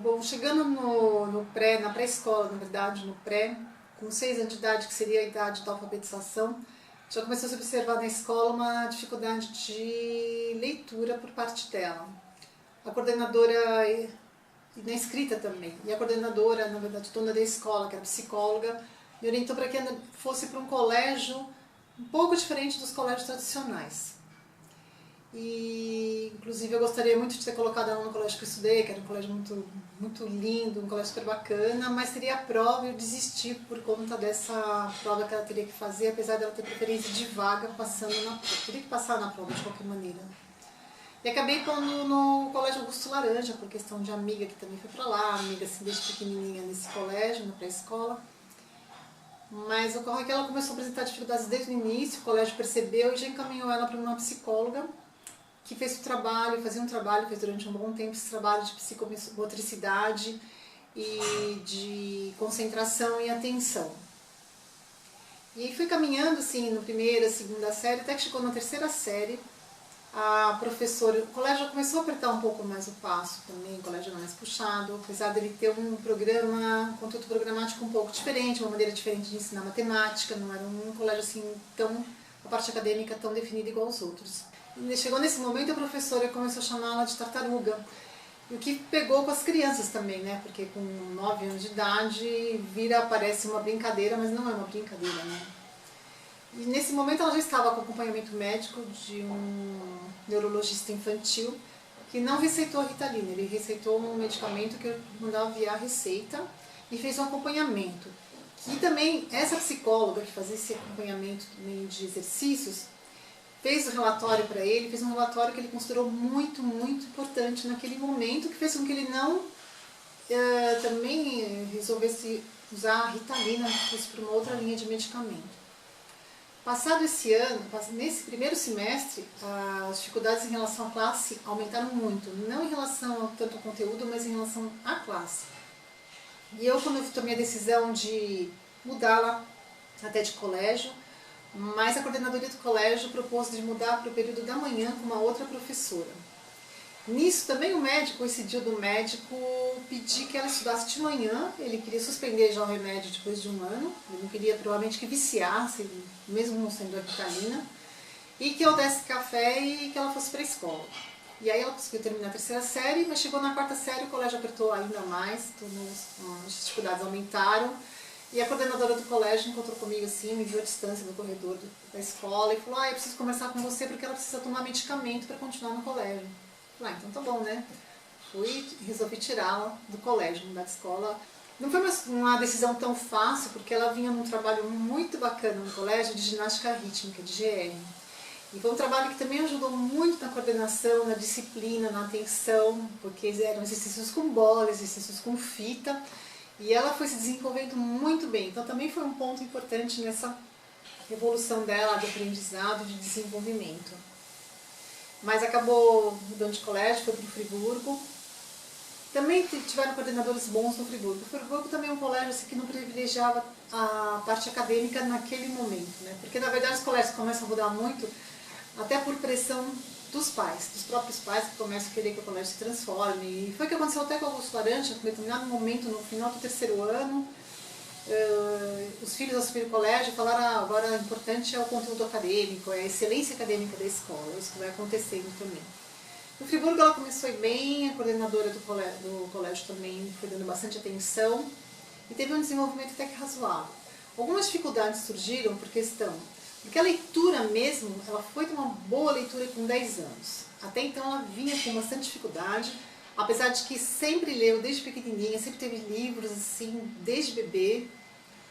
Bom, chegando no pré, na pré-escola, na verdade, no pré, com 6 anos de idade, que seria a idade da alfabetização, já começou a se observar na escola uma dificuldade de leitura por parte dela. A coordenadora, e na escrita também, e a coordenadora, na verdade, dona da escola, que era psicóloga, me orientou para que fosse para um colégio um pouco diferente dos colégios tradicionais. E, inclusive, eu gostaria muito de ter colocado ela no colégio que eu estudei, que era um colégio muito lindo, um colégio super bacana, mas teria a prova e eu desisti por conta dessa prova que ela teria que fazer, apesar dela ter preferência de vaga passando na prova. Teria que passar na prova de qualquer maneira. E acabei pondo no colégio Augusto Laranja, por questão de amiga que também foi pra lá, amiga assim, desde pequenininha nesse colégio, na pré-escola. Mas ocorre que ela começou a apresentar dificuldades desde o início, o colégio percebeu e já encaminhou ela para uma psicóloga, que fez o trabalho, fez durante um bom tempo esse trabalho de psicomotricidade e de concentração e atenção. E fui caminhando assim, no primeira, segunda série, até que chegou na terceira série, a professora, o colégio já começou a apertar um pouco mais o passo também, o colégio mais puxado, apesar dele ter um conteúdo programático um pouco diferente, uma maneira diferente de ensinar matemática, não era um colégio assim a parte acadêmica tão definida igual aos outros. E chegou nesse momento a professora começou a chamá-la de tartaruga, o que pegou com as crianças também, né? Porque com 9 anos de idade parece uma brincadeira, mas não é uma brincadeira, né? E nesse momento ela já estava com acompanhamento médico de um neurologista infantil que não receitou a Ritalina, ele receitou um medicamento que eu mandava via receita e fez um acompanhamento. E também essa psicóloga que fazia esse acompanhamento também de exercícios fez o relatório para ele, fez um relatório que ele considerou muito importante naquele momento, que fez com que ele não também resolvesse usar a Ritalina, fosse para uma outra linha de medicamento. Passado esse ano, nesse primeiro semestre, as dificuldades em relação à classe aumentaram muito, não em relação tanto ao conteúdo, mas em relação à classe. E eu, quando eu tomei a decisão de mudá-la até de colégio, mas a coordenadoria do colégio propôs de mudar para o período da manhã com uma outra professora. Nisso também o médico, coincidiu do médico pedir que ela estudasse de manhã, ele queria suspender já o remédio depois de um ano, ele não queria provavelmente que viciasse, mesmo não sendo a Ritalina, e que eu desse café e que ela fosse para a escola. E aí ela conseguiu terminar a terceira série, mas chegou na quarta série, o colégio apertou ainda mais, as dificuldades aumentaram, e a coordenadora do colégio encontrou comigo assim, me viu à distância no corredor da escola e falou: eu preciso conversar com você porque ela precisa tomar medicamento para continuar no colégio. Então tá bom, né? Fui e resolvi tirá-la do colégio, mudar de escola. Não foi uma decisão tão fácil, porque ela vinha num trabalho muito bacana no colégio de ginástica rítmica, de GR. E foi um trabalho que também ajudou muito na coordenação, na disciplina, na atenção, porque eram exercícios com bola, exercícios com fita, e ela foi se desenvolvendo muito bem. Então também foi um ponto importante nessa evolução dela de aprendizado, de desenvolvimento. Mas acabou mudando de colégio, foi para o Friburgo. Também tiveram coordenadores bons no Friburgo. O Friburgo também é um colégio assim, que não privilegiava a parte acadêmica naquele momento, né? Porque na verdade os colégios começam a mudar muito, até por pressão dos pais, dos próprios pais que começam a querer que o colégio se transforme. E foi o que aconteceu até com o Augusto Laranja, em determinado momento, no final do terceiro ano, os filhos assumiram o colégio e falaram: agora o importante é o conteúdo acadêmico, é a excelência acadêmica da escola, isso que vai acontecendo também. No Friburgo ela começou a ir bem, a coordenadora do colégio também foi dando bastante atenção e teve um desenvolvimento até que razoável. Algumas dificuldades surgiram porque a leitura mesmo, ela foi de uma boa leitura com 10 anos. Até então ela vinha com bastante dificuldade, apesar de que sempre leu desde pequenininha, sempre teve livros assim, desde bebê.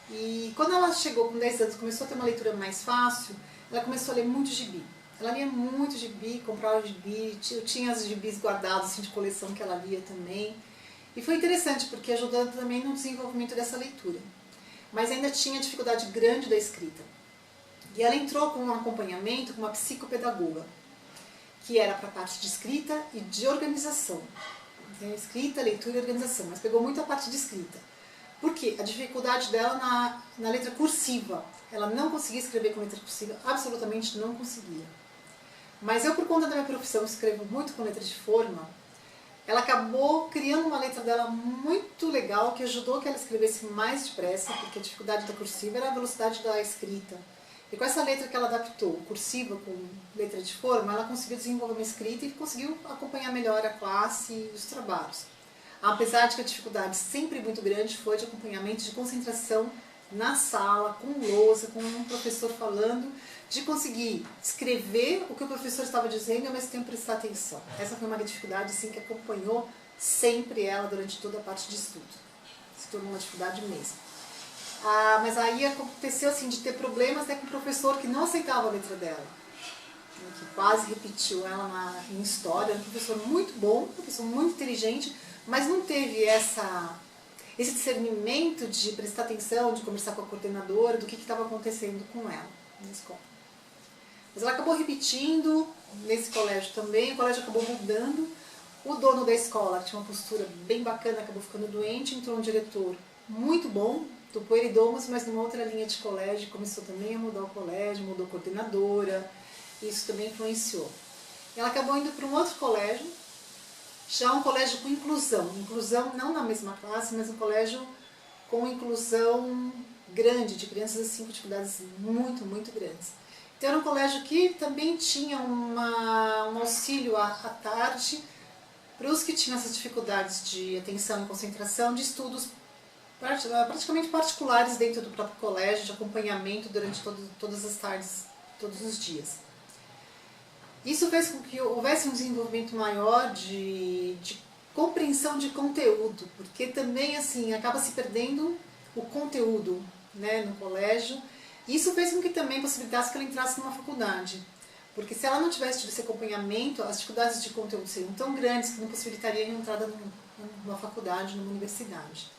E quando ela chegou com 10 anos, começou a ter uma leitura mais fácil, ela começou a ler muito gibi. Ela lia muito gibi, comprava gibi, eu tinha os gibis guardados assim, de coleção que ela lia também. E foi interessante, porque ajudou também no desenvolvimento dessa leitura. Mas ainda tinha dificuldade grande da escrita. E ela entrou com um acompanhamento com uma psicopedagoga, que era para a parte de escrita e de organização. Então, escrita, leitura e organização, mas pegou muito a parte de escrita. Por quê? A dificuldade dela na letra cursiva. Ela não conseguia escrever com letra cursiva, absolutamente não conseguia. Mas eu, por conta da minha profissão, escrevo muito com letra de forma, ela acabou criando uma letra dela muito legal, que ajudou que ela escrevesse mais depressa, porque a dificuldade da cursiva era a velocidade da escrita. E com essa letra que ela adaptou, cursiva com letra de forma, ela conseguiu desenvolver uma escrita e conseguiu acompanhar melhor a classe e os trabalhos. Apesar de que a dificuldade sempre muito grande foi de acompanhamento, de concentração na sala, com lousa, com um professor falando, de conseguir escrever o que o professor estava dizendo e ao mesmo tempo prestar atenção. Essa foi uma dificuldade assim, que acompanhou sempre ela durante toda a parte de estudo. Se tornou uma dificuldade mesmo. Mas aí aconteceu assim, de ter problemas com o professor que não aceitava a letra dela, que quase repetiu ela em história. Era um professor muito bom, um professor muito inteligente, mas não teve esse discernimento de prestar atenção, de conversar com a coordenadora, do que estava acontecendo com ela na escola. Mas ela acabou repetindo nesse colégio também, o colégio acabou mudando. O dono da escola, que tinha uma postura bem bacana, acabou ficando doente, entrou um diretor muito bom, do Pueridomus, mas numa outra linha de colégio, começou também a mudar o colégio, mudou a coordenadora, isso também influenciou. Ela acabou indo para um outro colégio, já um colégio com inclusão não na mesma classe, mas um colégio com inclusão grande, de crianças assim com dificuldades muito, muito grandes. Então era um colégio que também tinha um auxílio à tarde para os que tinham essas dificuldades de atenção e concentração, de estudos praticamente particulares dentro do próprio colégio, de acompanhamento durante todas as tardes, todos os dias. Isso fez com que houvesse um desenvolvimento maior de compreensão de conteúdo, porque também assim acaba se perdendo o conteúdo, né, no colégio. Isso fez com que também possibilitasse que ela entrasse numa faculdade, porque se ela não tivesse tido esse acompanhamento, as dificuldades de conteúdo seriam tão grandes que não possibilitaria a entrada numa faculdade, numa universidade.